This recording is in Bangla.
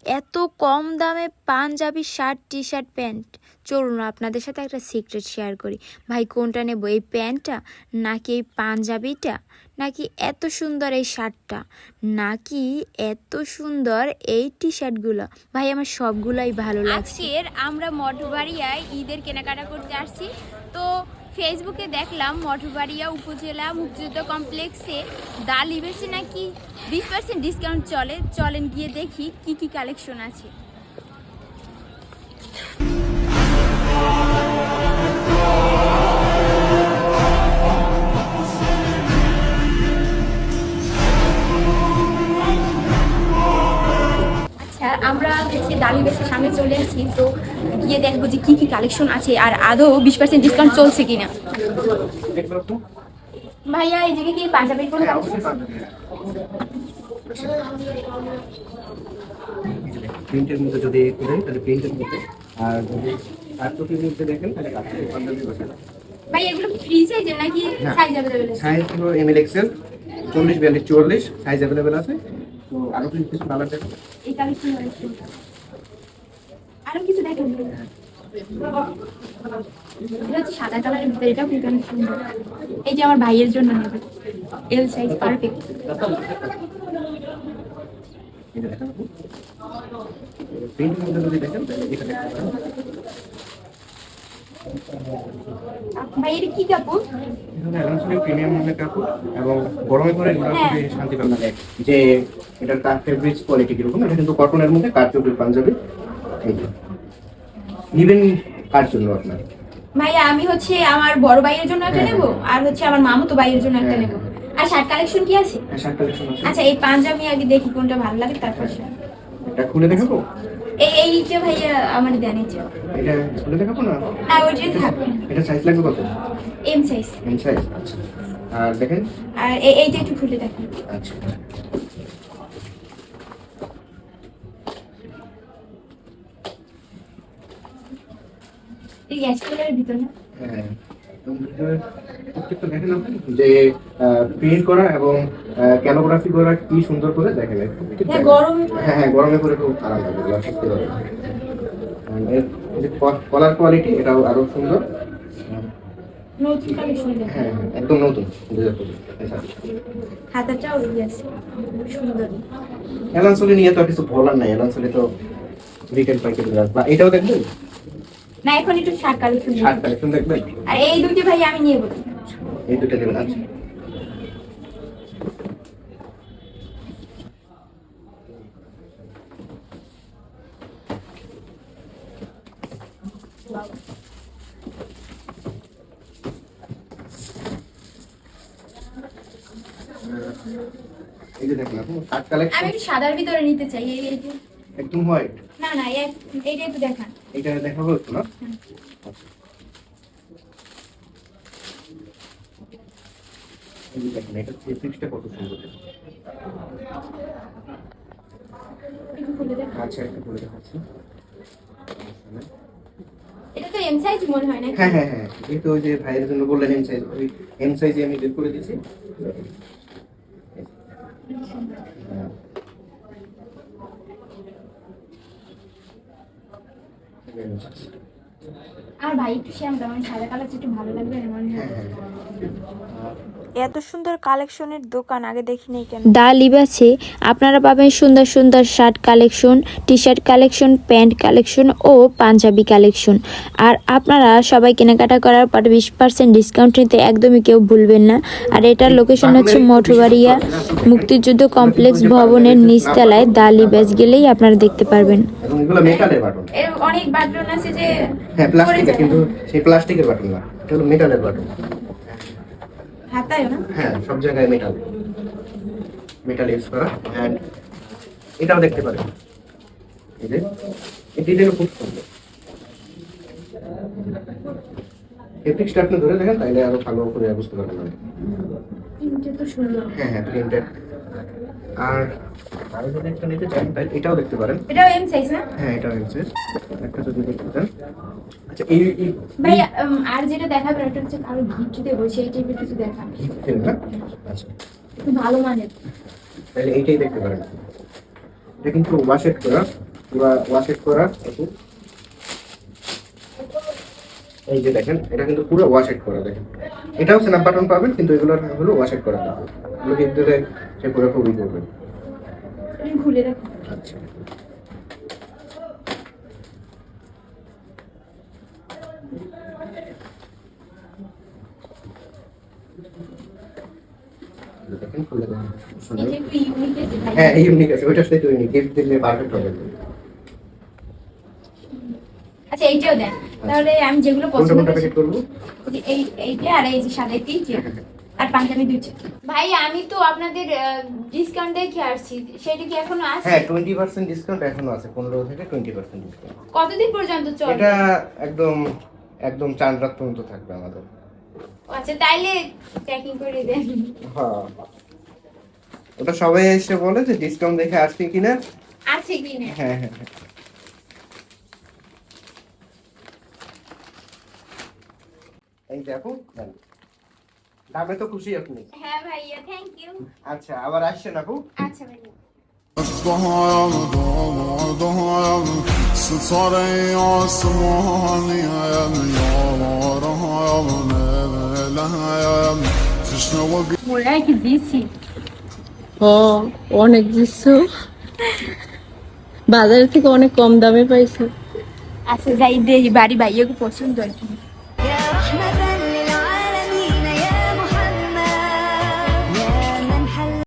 এত কম দামে panjabi shirt, T shirt, pant. চলুন আপনাদের সাথে একটা সিক্রেট শেয়ার করি। ভাই কোনটা নেব, এই প্যান্টটা নাকি এই পাঞ্জাবিটা, নাকি এত সুন্দর এই শার্টটা, নাকি এত সুন্দর এই টি শার্টগুলো? ভাই আমার সবগুলাই ভালো লাগছে। আজকের আমরা মঠবাড়িয়ায় ঈদের কেনাকাটা করতে আসছি। তো ফেসবুকে দেখলাম মঠবাড়িয়া উপজেলা মুক্তিযুদ্ধ কমপ্লেক্সে দা লিবেসে নাকি 20% ডিসকাউন্ট চলেন গিয়ে দেখি কি কি কালেকশন আছে। আচ্ছা, আমরা হচ্ছে ডালি বেসের সামনে চলে আসছি, তো গিয়ে দেখবো যে কি কি কালেকশন আছে আর আদৌ 20% ডিসকাউন্ট চলছে কিনা। ভাইয়া এই জায়গায় কি পাঞ্জাবির কোনো কালেকশন? প্রিন্টের মধ্যে যদি করেন তাহলে প্রিন্টের মধ্যে, আর যদি কাটকপির মধ্যে দেখেন তাহলে কাটকপি পাঞ্জাবি বসে। ভাই এগুলো ফ্রি সাইজের নাকি সাইজ अवेलेबल আছে? সাইজ হলো এমএল এক্সেল 40 42 44 সাইজ अवेलेबल আছে। তো আরো কিছু কালার দেখেন, এই কালেকশন আরো কিছু দেখেন। এটা হচ্ছে সাদা কালারের ভিতরে, এটাও কিন্তু অনেক সুন্দর। এই যে আমার ভাইয়ের জন্য নেবে, এল সাইজ পারফেক্ট। এটা দেখেন। প্রিন্টের মধ্যে যদি দেখেন তাহলে এটা দেখতে পারেন। ভাই এটা কি কাপড়? এখানে অ্যালান্সের প্রিমিয়াম মানের কাপড় এবং গরমে পরে এগুলো খুবই শান্তি পাবেন। যে এটার ফেব্রিক্স কোয়ালিটি কিরকম, এটা কিন্তু কটনের মধ্যে কাটকপির পাঞ্জাবি। এই যে নিবেন কার জন্য আপনার? ভাইয়া আমি হচ্ছে আমার বড় ভাইয়ের জন্য একটা নেব, আর হচ্ছে আমার মামাতো ভাইয়ের জন্য একটা নেব। আর শার্ট কালেকশন কি আছে? হ্যাঁ, শার্ট কালেকশন আছে। আচ্ছা, এই পাঞ্জাবি আগে দেখি কোনটা ভালো লাগে, তারপর শার্ট। এটা খুলে দেখাবো? এই যে ভাইয়া আমার দেন এই যে। এটা খুলে দেখাবো না? না ওইটাই থাকবে। এটা সাইজ লাগবে কত? M size. M size. আচ্ছা, আর দেখেন। আর এইটা একটু খুলে দেখেন। আচ্ছা, এই গ্যাস কালারের ভিতর না? হ্যাঁ, প্রত্যেকটা দেখেন আপনি যে প্রিন্ট করা এবং ক্যালিগ্রাফি করা কি সুন্দর করে দেখেন। হ্যাঁ গরমে হ্যাঁ হ্যাঁ, গরমে করে খুব আরাম লাগবে, স্বস্তি হবে। এর যে কলার কোয়ালিটি এটাও আরো সুন্দর। নতুন কালেকশন দেখেন। হ্যাঁ হ্যাঁ, একদম নতুন 2025। হাতাটাও এই আছে সুন্দর। এলানসলি নিয়ে তো আর কিছু বলার নাই, এলানসলি তো রিটেল পাইকারি বা এটাও দেখবেন। না এখন একটু শার্ট কালেকশন। শার্ট কালেকশন দেখবেন। আর এই দুটো ভাই আমি নিয়ে বলি। এই দুটো দেবেন। আচ্ছা, এই যে দেখেন আপনি শার্ট কালেকশন। আমি একটু সাদার ভিতরে নিতে চাই। এই যে একদম হোয়াইট। না না এইটা একটু দেখান। এটা দেখাবো একটু না? আচ্ছা, এই যে দেখেন এটা ফেব্রিক্সটা কত সুন্দর। একটু খুলে দেখান। আচ্ছা, এটা বলে দেখাচ্ছি। এটা তো এম সাইজ মনে হয় না? হ্যাঁ হ্যাঁ হ্যাঁ, যেহেতু ওই যে ভাইয়ের জন্য বললেন এম সাইজ, ওই এম সাইজে আমি বের করে দিয়েছি। হ্যাঁ। আর ভাই একটু শ্যামটা মানে সাদা কালার একটু ভালো লাগবে না মনে হয়। এত সুন্দর কালেকশনের দোকান আগে দেখিনি কেন। দা লিবাসে আপনারা পাবেন সুন্দর সুন্দর shirt collection, T shirt collection, pant collection ও পাঞ্জাবি কালেকশন। আর আপনারা সবাই কেনাকাটা করার পর 20% ডিসকাউন্ট নিতে একদমই কেউ ভুলবেন না। আর এটার লোকেশন হচ্ছে মঠবাড়িয়া মুক্তিযুদ্ধ কমপ্লেক্স ভবনের নিচতলায়। দা লিবাস গেলেই আপনারা দেখতে পারবেন। এবং এগুলো মেটালের বাটন। এর অনেক বাটন আছে যে হ্যাঁ প্লাস্টিকের, কিন্তু সেই প্লাস্টিকের বাটন না, এটা হলো মেটালের বাটন। হাতায় না? হ্যাঁ, সব জায়গায় মেটাল ইউজ করা। এন্ড এটাও দেখতে পারেন, এই যে এই ডিটেইল খুব সুন্দর। ফেব্রিক্সটা আপনি ধরে দেখেন তাইলে আরো ভালো করে বুঝতে পারবেন। এটা তো সুন্দর। হ্যাঁ হ্যাঁ, প্রিন্টেড। আর আরো যদি একটা নিতে চান তাহলে এটাও দেখতে পারেন। এটাও এম সাইজ না? হ্যাঁ, এটাও হচ্ছে একটা যদি দেখতে চান। আচ্ছা, এই ভাই আর যেটা দেখাবেন ওটা হচ্ছে কারো গিফট দেবো, সেই টাইপের কিছু দেখান গিফট না? আচ্ছা, একটু ভালো মানের। তাহলে এইটাই দেখতে পারেন। এটা কিন্তু ওয়াশেড করা, পুরো ওয়াশেড করা আপু। এই যে দেখেন এটা কিন্তু পুরো ওয়াশেড করা, দেখেন এটাও স্ন্যাপ বাটন পাবেন, কিন্তু এগুলো হলো ওয়াশেড করা থাকবে। এগুলো কিন্তু সে পুরো খুবই করবেন। খুলে দেখো। আচ্ছা দেখেন খুলে দেখেন সুন্দর। এটা একটু ইউনিক আছে ভাই। হ্যাঁ ইউনিক আছে, ওইটার সাথে ইউনিক, গিফট দিলে পারফেক্ট হবে। আচ্ছা এইটাও দেন, তাহলে আমি যেগুলো কোনটা পছন্দ কোনটা করছি প্যাকেট করবো? এইটা আর এই যে সাদা তিনটে আর পাঞ্জাবি দুইটা। ভাই আমি তো আপনাদের ডিসকাউন্ট দেখে আসছি, সেটা কি এখনো আছে? হ্যাঁ 20% ডিসকাউন্ট এখনো আছে, 15 থেকে 20% ডিসকাউন্ট। কতদিন পর্যন্ত চলবে? এটা একদম একদম চার রাত পর্যন্ত থাকবে আমাদের। আচ্ছা তাইলে প্যাকিং করে দেন। হ্যাঁ ওটা সবাই এসে বলে যে ডিসকাউন্ট দেখে আসছে কিনা। আছে কি না? হ্যাঁ হ্যাঁ হ্যাঁ। এই দেখো দেন। দামে তো খুশি আপনি? হ্যাঁ ভাইয়া, থ্যাংক ইউ। আচ্ছা আবার আসছেন আপু। আচ্ছা ভাইয়া। মোরা কি দিছি? ও অনেক দিচ্ছ, বাজারের থেকে অনেক কম দামে পাইছো। আচ্ছা যাই দেখি বাড়ি ভাইয়াকে পছন্দ আর কি।